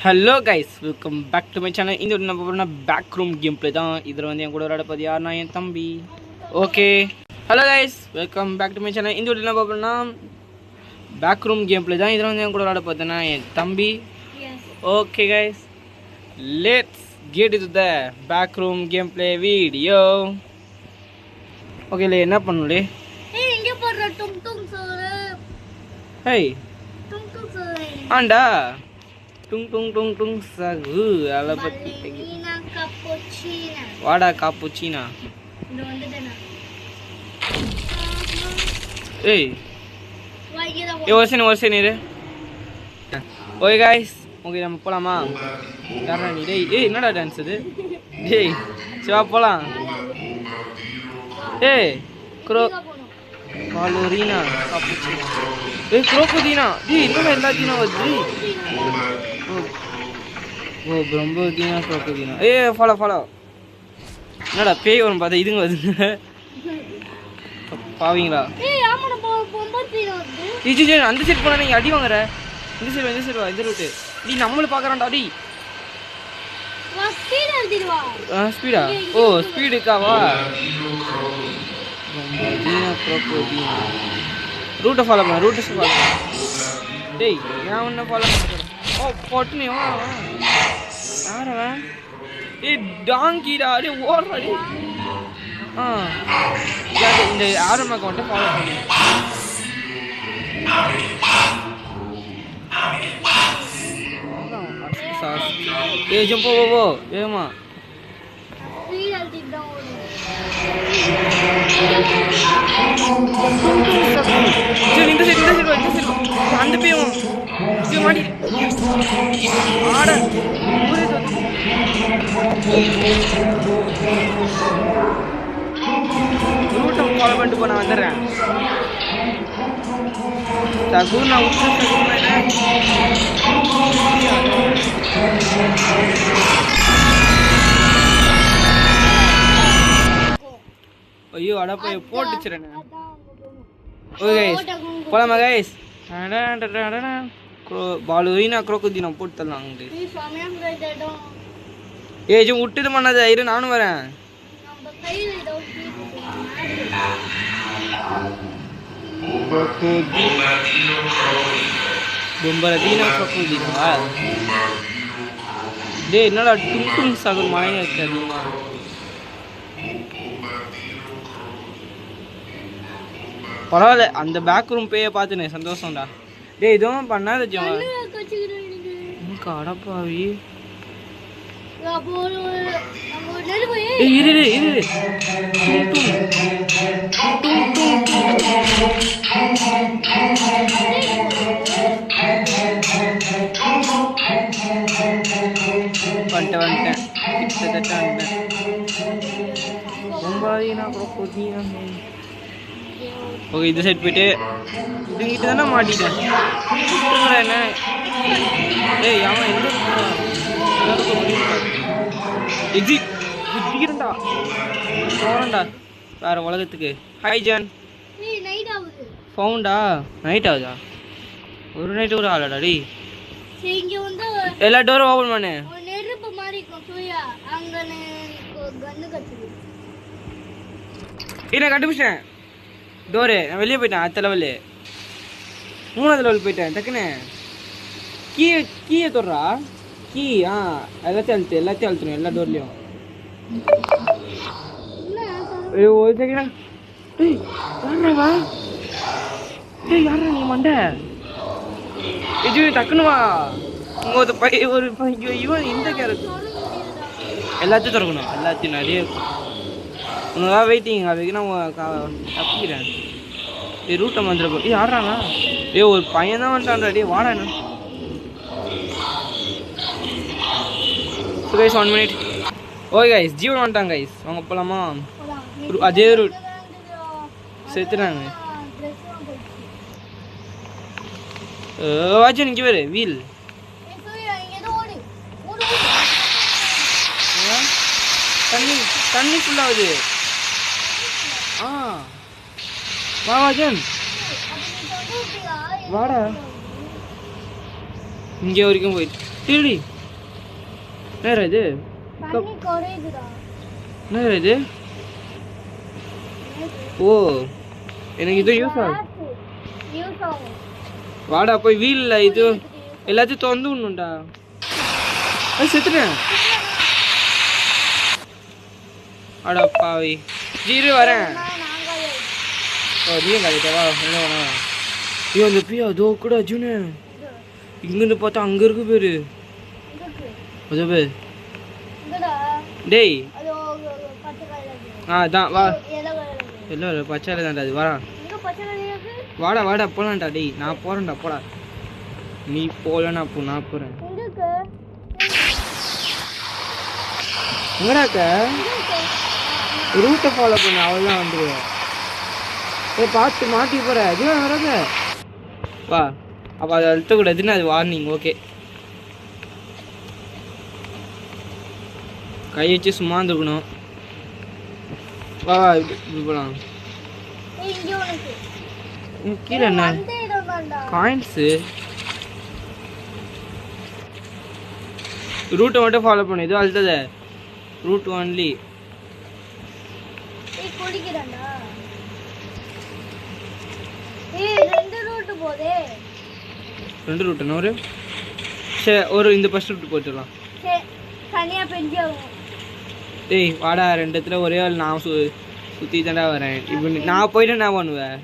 Hello guys, welcome back to my channel. இந்த நம்ம பண்ண பேக் ரூம் கேம் பிளே தான். இதில் வந்து என் கூட விளையாடப்பது யாருன்னா என் தம்பி. Okay, hello guys, welcome back to my channel. இந்த வீட்டில் நம்ம பண்ணால் பேக் ரூம் கேம் பிளே தான். இதில் வந்து என் கூட விளையாடப்பதுன்னா என் தம்பி. Okay guys, let's get into the back room game play video. Okay, இல்லை என்ன பண்ணலே? ஆண்டா டுங் டுங் டுங் டுங் சகு அலபத்தி வாடா காப்புச்சீனா. ஏய் ஒரு செகண்ட் இரு. ஓகே கைஸ், ஓகே நம்ம போகலாமா? யாரா நீ? டேய் ஏய் என்னடா டான்ஸ் இது? டேய் சிவா போகலாம். ஏய் க்ரோ பாலோரீனா காப்புச்சீனா. ஏய் க்ரோக்கோதீனா. டேய் என்னடா எல்லாத்தையும் வருது? ஓ பிரம்மோதீனா க்ரோக்கோதீனா. ஏய் ஃபாலோ என்னடா பேய் வரும் பார்த்தா இதுங்க வருதுங்க பாவீங்களா? அந்த சைடு போனா நீங்க அடி வாங்குற. இந்த சைடு வா இந்த ரூட்டு. நீ நம்மள பாக்குறான்டா. அடி ஸ்பீடா? ஓ ஸ்பீடுக்காவா? ரூட்டை ஃபாலோ பண்ண. டேய் நான் ஒன்ன ஃபாலோ பண்ணுறேன். ஓ பொட்டுனியோ யாரவன்? ஏய் டாங்கிடா. அடே ஓடுறா. டே இந்த ஆரம் அக்கௌண்ட்டை ஃபாலோ பண்ணி ஏஜம் போ ஏமா இந்த சைடு அந்த பேயும் மாடி ஆட ரூட்டை ஃபாலோ பண்ணிட்டு போன வந்துடுறேன். சகுர் நான் ஐயோ அடப்பா போட்டுச்சுறேன். ஓகே கைஸ் போலாமா கைஸ்? பாலுரீனா க்ரோக்கோதீனா போட்டு தரலாம். ஏஜும் விட்டுது பண்ணாத. இரு நானும் வரேன். பொம்பரதீனா க்ரோக்கோதீனாவா? டேய் என்னடா டுங் டுங் சகுர் மழையா இருக்கு அதிகமா. பரவாயில்ல, அந்த பேக் ரூம் பேயை பார்த்துனே சந்தோஷம்டா. டேய் இதுவும் பண்ணாத ஜோன் அடப்பாவி. இரு வந்துட்டேன் கிட்டத்தட்ட வந்துட்டேன். பொம்பாதீனா க்ரோக்கோதீனா. ஓகே இந்த சைட் போயிட்டு இதுங்கிட்ட தானே மாட்டிட்டேன். என்ன ஏய் அவன் எந்த எக்ஸிட் குதிக்கிறண்டா போறண்டா வேற உலகத்துக்கு. Hi John. ஃபவுண்டா நைட் ஆகுதா? ஒரு நைட்டு கூட ஆகலடா. டி எல்லா டோரும் ஓபன் பண்ணு. நான் கண்டுபிடிச்சேன் டோரு. நான் வெளியே போயிட்டேன். அடுத்த லெவலு 3வது லெவல் போயிட்டேன். டக்குன்னு கீயை தொடுறா. கீ எல்லாத்தையும் அழுத்தணும் எல்லா டோர்லையும். ஒரு செகண்ட். டேய் யாரா நீ மண்டை? இது டக்குன்னு வா. ஒரு இவன் இந்த கேரக்டர் எல்லாத்தையும் திறக்கணும். எல்லாத்தையும் நிறைய உனதான் வெயிட்டிங். அதுக்கு நான் தப்பிக்கிறேன். ரூட்டை வந்துடுப்போ. ஆடுறானா? ஒரு பையன் தான் வந்துட்டான்டா. டே வாடா. என்ன கைஸ் 1 மினிட். ஓகே கைஸ் ஜீவன் வந்துட்டாங்க கைஸ். அவங்க போகலாமா? அதே ரூட் செத்துறாங்க. வாட்சி நிற்க வேறு வீல் தண்ணி ஃபுல்லாகுது. வாஜன் வாடா. இங்கே வரைக்கும் போயிட்டு தேடி நேரா இது தண்ணி குறையுதுடா. நேரா இது. ஓ எனக்கு இது யூஸ் ஆகும். யூஸ் ஆகும். வாடா போய் வீல்ல இது எல்லாத்தையும் திறந்து விடணும்டா. செத்துட்டேன். அடா பாவி. ஜீரு வரேன். ஓ நீயும் காலிட்டவா என்ன வேணா. ஐயோ அந்த பியா அதோ கூட அர்ஜுனு இங்கிருந்து பார்த்தா அங்கே இருக்கு பேரு. அதோ பேர் டேய். அதான் வா. இல்லை இல்லை பச்சை தான்டா அது. வரா வாடா வாடா போகலான்டா. டேய் நான் போகிறேன்டா போடா. நீ போகலன்னா அப்போ நான் போகிறேன். எங்கடாக்க ரூட்டை ஃபாலோ பண்ண அவ்வளோதான் வந்துடுவேன். பார்த்து மாட்டி போகிற அதுவும் வராத. வா அப்போ அதை அழுத்தக்கூடாதுன்னு அது வார்னிங். ஓகே கை வச்சு சும்மா இருந்துக்கணும். வா வா இப்படி போகலாம். கீழே என்ன காயின்ஸு. ரூட்டை மட்டும் ஃபாலோ பண்ணு. எதுவும் அழுத்தத ரூட் ஒன்லி. ரெண்டு ரூட் என்ன ஒரு சரி ஒரு இந்த ஃபர்ஸ்ட் ரூட் போயிட்டுலாம். டேய் வாடா ரெண்டு இடத்துல ஒரே ஆள் நான் சுற்றி தாண்டா வரேன். இப்போ நான் போயிட்டு என்ன பண்ணுவேன்.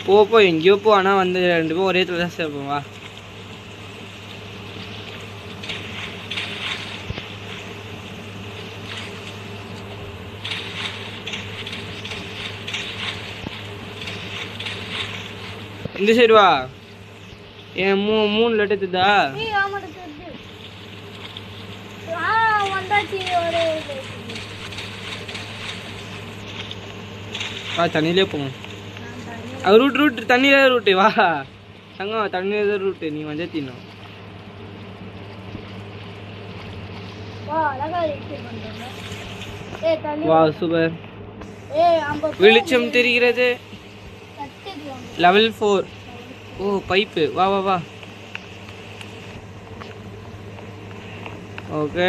போ எங்கேயோ போ. ஆனால் வந்து ரெண்டு பேரும் ஒரே இடத்துல தான் சேர்ப்போம். வா இந்த சைடு வா. ஏன் மூணு லெட்டத்துதா வா தண்ணியிலே போவோம். அது ரூட் தண்ணியில ரூட்டு. வா தங்கம் தண்ணியில தான் ரூட்டு. நீ வந்து தின்னும். வா சூப்பர். வெளிச்சம் தெரிகிறது. லெவல் 4. ஓ பைப்பு. வா வா வா. ஓகே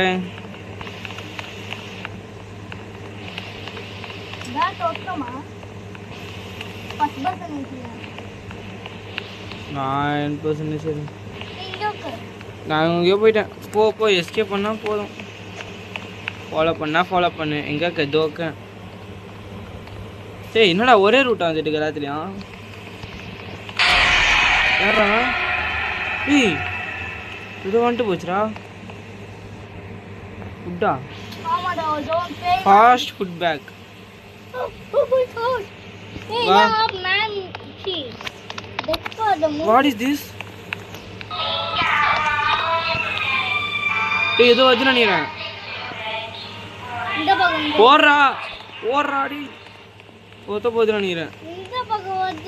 நான் எங்கேயோ போயிட்டேன். போ எஸ்கேப் பண்ணா போதும். ஃபாலோ பண்ணு. எங்கே தோக்க. சரி என்னடா ஒரே ரூட்டா வந்துட்டு எல்லாத்துலேயும். யாரா ஏய் இது வந்துட்டு போச்சுடா. ஃபுட்டா fast food pack. What is this. டேய் ஏதோ வந்து நினைக்கிறேன். ஓடுறாடி ஒத்த போகுதுன்னு நினைக்கிறேன்.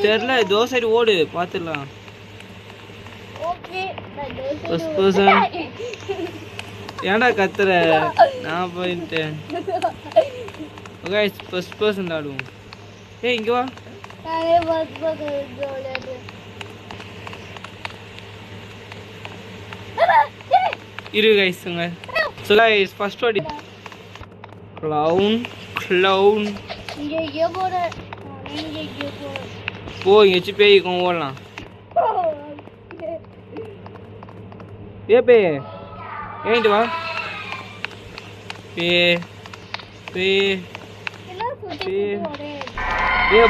தெரியல தோ சைடு ஓடு பார்த்துடலாம். ஏன்டா கத்துற. நான் போயிட்டேன். ஃபர்ஸ்ட் பர்சன் ஆடுவோம். ஏய் இங்கே வா. இரு கைஸுங்க. ஸோ கைஸ் ஃபர்ஸ்ட் வாடி க்ளவுன் போ எங்கேச்சு பேய்க்கும் ஓடலாம். ஏ பே ஏன்ட்டு வா. ஏ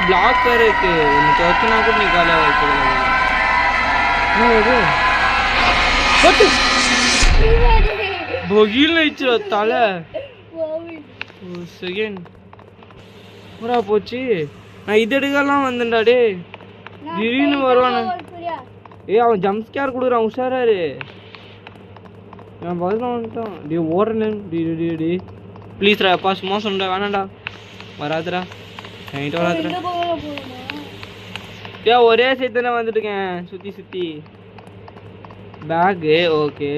பிளாக் வேறு இருக்கு. உனக்கு வச்சுனா கூட நீ காலியாக வைக்கலாம். பகீல் ஆயிடுச்சு தலை. செகண்ட் பூரா போச்சு. நான் இது எடுக்கலாம் வந்தேன்டா. டே திடீர்னு வருவானு. அவன் ஜம்ப் ஸ்கேர் கொடுக்குறான். உஷாராரு. நான் பதில் வந்துட்டான். டே ஓடுறேன். டி ப்ளீஸ்ரா அப்பா சும்மா சொன்னடா. வேணாண்டா வராதுடா. என்கிட்ட வராதுடா. ஒரே சைட் தானே வந்துட்டுருக்கேன் சுற்றி பேக்கு. ஓகே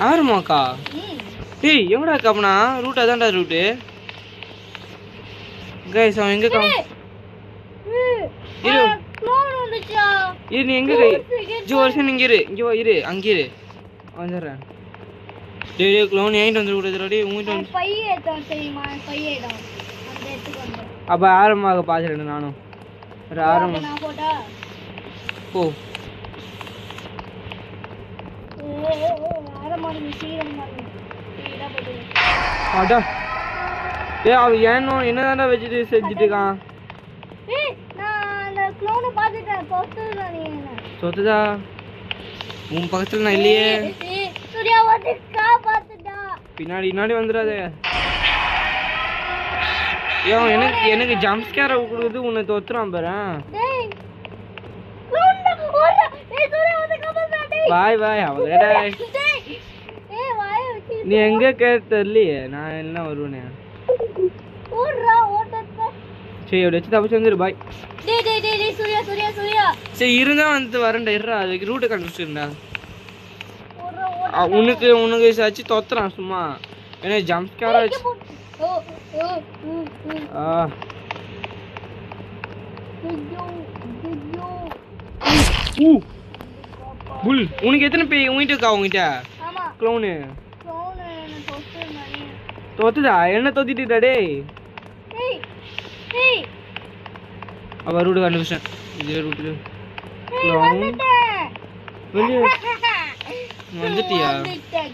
ஆறுமாக்கா. டேய் எங்கடா காப்பனா ரூட். அதான்டா ரூட்டு. கைஸ் அவன் எங்கே இரு க்ளோன் வந்துச்சா இரு நீ எங்க கை ஜோ வருஷம் இங்க இரு இங்க வா இரு அங்க இரு வந்துடுறேன் டேய் டேய் க்ளோன் ஏன்ட்டு வந்து கூடாதுடா டேய் உங்கிட்ட வந்து பைய ஏத்தான் தெரியுமா பைய ஏத்தான் அந்த எடுத்துட்டு வந்து அப்ப ஆரம்பமாக பாத்துறேன் நானும் ஒரு ஆரம்பம் நான் போட்டா போ ஆரமாடி சீரம் மாதிரி சீரா போடு அடா டேய் அவன் ஏனோ என்னதான்டா வச்சிட்டு செஞ்சிட்டு இருக்கான் ஏய் நான் அந்த க்ளோனை பாத்துட்டேன் தொத்துடா நீ என்ன சொத்துதா உன் பக்கத்துல நான் இல்லையே ஏய் சூர்யா வந்து காப்பாத்துடா பின்னாடி வந்துடாதே யோ எனக்கு ஜம்ப் ஸ்கேர் கொடுக்குது உன்னை தொத்துறான் பாரு டேய் க்ளோன் ஓடுடா ஏய் சூர்யா வந்து காப்பாத்துடா டேய் பாய் அவங்கடா டேய் ஏய் வாய வச்சி நீ எங்க கேட்டல்லையே நான் என்ன வருவேனே ஓடுடா ஓட்டத்த சரி அப்படி வச்சு தப்பிச்சு வந்துரு பாய் டேய் சூர்யா சரி இருந்தா வந்து வரேன்டா இருடா அதுக்கு ரூட்டை கண்டுபிடிச்சிருந்தா ஓடுடா உனக்கு சச்சு தொத்துறான் சும்மா ஏன்னா ஜம்ப் ஸ்கேர் ஆச்சு ஓ ஆ புல் உனக்கு எத்தனை பேய் உங்ககிட்ட இருக்கா உங்ககிட்ட ஆமா க்ளோனு க்ளோன் என்ன தொத்துறானே தொத்துதா என்ன தொத்திட்டுடா டேய் ஏய் அவ ரூட் கண்டுபிடிச்சேன் இதே ரூட்டு ஏய் வந்துட்டேன் வெளியே வந்துட்டியா வந்துட்டேன்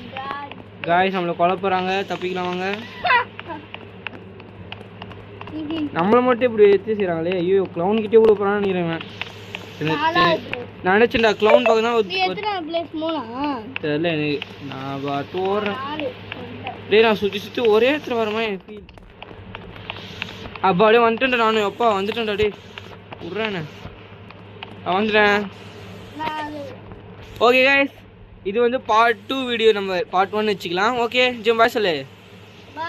காய்ஸ் நம்மளை கொலை போறாங்க தப்பிக்கலாம் வாங்க நம்மளை மட்டும் இப்படி எடுத்து செய்றாங்களே ஐயோ க்ளவுன் கிட்டே கூட போறான்னு நினைக்கிறேன் நான் நினைச்சேன்டா க்ளவுன் பக்கம் தான் எத்தனை பிளேஸ் மூணா தெரியல எனக்கு நான் பாட்டு ஓடுறேன் டேய் நான் சுற்றி ஒரே இடத்துல வரமா எனக்கு ஃபீல் அப்பா அப்படியே வந்துட்டேன்டா நானும் அப்பா வந்துட்டேன்டா டேய் விட்றேண்ணே வந்துட்டேன் ஓகே கைஸ் இது வந்து பார்ட் 2 வீடியோ நம்ம பார்ட் 1 வச்சுக்கலாம் ஓகே ஜிம் பாய் சொல்லு bye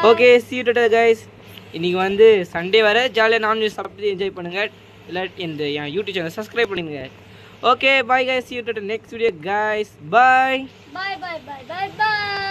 okay see you later guys இன்னைக்கு வந்து சண்டே வர ஜாலியாக நான்வெஜ் சாப்பிட்டு என்ஜாய் பண்ணுங்க இல்லாட்டி இந்த என் யூடியூப் சேனல் சப்ஸ்கிரைப் பண்ணுங்க okay bye guys see you later next video guys bye bye